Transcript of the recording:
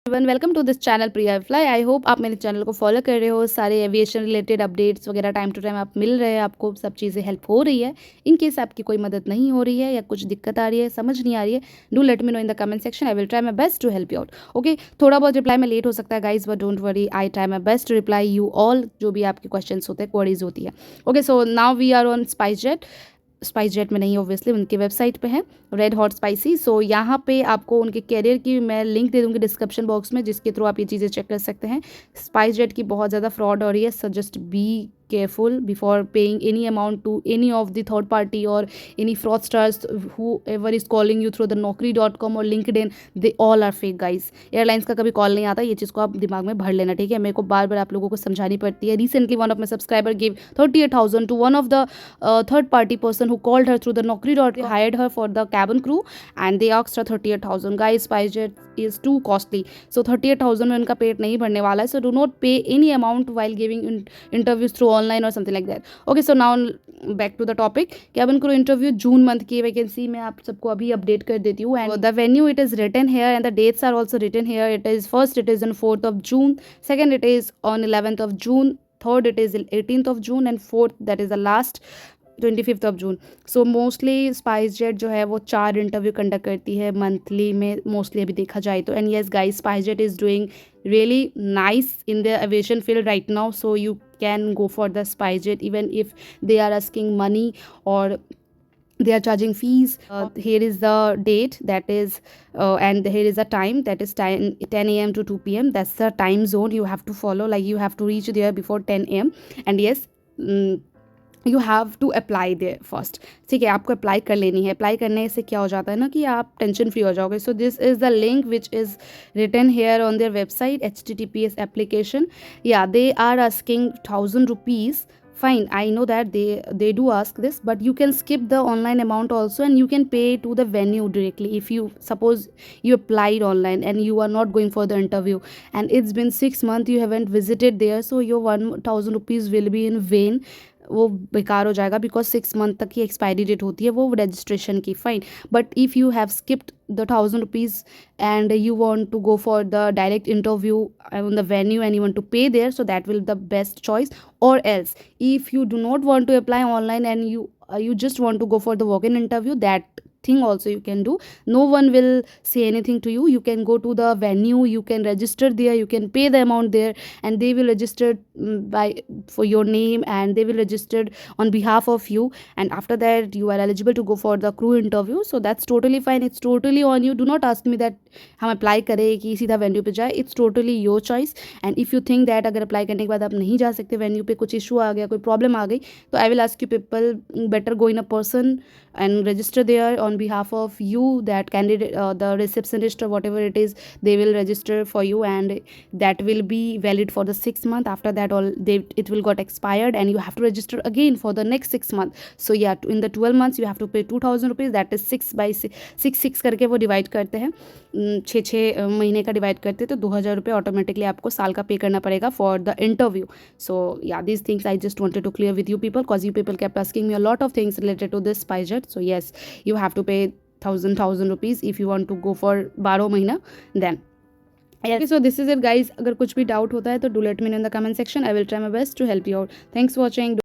Welcome to this channel Priya Fly. I hope आप मेरे channel को फॉलो कर रहे हो, सारे एविएशन रिलेटेड अपडेट्स वगैरह टाइम टू टाइम आप मिल रहे हैं, आपको सब चीज़ें हेल्प हो रही है। इन केस आपकी कोई मदद नहीं हो रही है या कुछ दिक्कत आ रही है, समझ नहीं आ रही है, do let me know in the comment section. I will try my best to help you out. Okay, थोड़ा बहुत रिप्लाई में लेट हो सकता है guys, but don't worry, I try my best to reply you all, जो भी आपके question होते हैं, क्वेरीज होती है। Okay, so now we are on SpiceJet में नहीं, ऑब्वियसली उनकी वेबसाइट पे है, रेड हॉट स्पाइसी। सो यहाँ पे आपको उनके कैरियर की मैं लिंक दे दूँगी डिस्क्रिप्शन बॉक्स में, जिसके थ्रू आप ये चीज़ें चेक कर सकते हैं। स्पाइस जेट की बहुत ज़्यादा फ्रॉड हो रही है, so just be careful before paying any amount to any of the third party or any fraudsters whoever is calling you through the naukri.com or LinkedIn. They all are fake guys. Airlines का कभी call नहीं आता, ये चीज़ को आप दिमाग में भर लेना, ठीक है। मेरे को बार बार आप लोगों को समझानी पड़ती है। Recently one of my subscriber give 38,000 to one of the third party person who called her through the naukri.com, hired her for the cabin crew and they asked her 38,000. Guys, SpiceJet is too costly, so 38,000 में उनका पेट नहीं भरने वाला है. So do not pay any amount while giving interviews through online or something like that. Okay, so now back to the topic. cabin crew interview June month की vacancy मैं आप सबको अभी अपडेट कर देती हूँ. And the venue it is written here and the dates are also written here. It is first it is on 4th of June, second it is on 11th of June, third it is 18th of June and fourth that is the last 25th of June. So mostly spice jet जो है वो 4 interview conduct करती है monthly में, mostly अभी देखा जाए तो. And yes guys, spice jet is doing really nice in the aviation field right now, so you can go for the SpiceJet even if they are asking money or they are charging fees. Here is the date, that is and here is the time, that is 10 a.m. to 2 p.m. that's the time zone you have to follow, like you have to reach there before 10 a.m. and yes, you have to apply there first. ठीक है, आपको apply कर लेनी है. Apply करने से क्या हो जाता है ना कि आप टेंशन फ्री हो जाओगे. So this is the link which is written here on their website, https application. Yeah they are asking 1,000 rupees. Fine, I know that they do ask this, but you can skip the online amount also and you can pay to the venue directly. If you suppose you applied online and you are not going for the interview and it's been 6 months you haven't visited there, so your 1,000 rupees will be in vain. वो बेकार हो जाएगा, because 6 month तक की expiry date होती है वो registration की. Fine, but if you have skipped the 1,000 rupees and you want to go for the direct interview on the venue and you want to pay there, so that will be the best choice. Or else if you do not want to apply online and you just want to go for the walk-in interview, that thing also you can do. No one will say anything to you. You can go to the venue, you can register there, you can pay the amount there and they will register for your name and they will register on behalf of you, and after that you are eligible to go for the crew interview. So that's totally fine, it's totally on you. Do not ask me that हम apply करें कि सीधा venue पे जाए. It's totally your choice. And if you think that अगर apply करने के बाद आप नहीं जा सकते वेन्यू पे, कुछ इशू आ गया, कोई प्रॉब्लम आ गई, तो I will ask you people better go in a person and register there on behalf of you, that candidate, the receptionist or whatever it is, they will register for you and that will be valid for the 6 month. After that it will got expired and you have to register again for the next 6 month. So yeah, in the 12 months you have to pay 2,000 rupees. that is 6 करके वो divide करते हैं, 6 महीने का divide करते हैं, तो 2,000 रुपये ऑटोमेटिकली आपको साल का पे करना पड़ेगा for the interview. So yeah this things I just wanted to clear with you people, because you people kept asking me a lot of things related to this SpiceJet. So yes, you have to pay 1,000 rupees if you want to go for 12 महीना. then yes, so this is it guys. अगर कुछ भी doubt होता है तो do let me know in the comment section. I will try my best to help you out. Thanks for watching.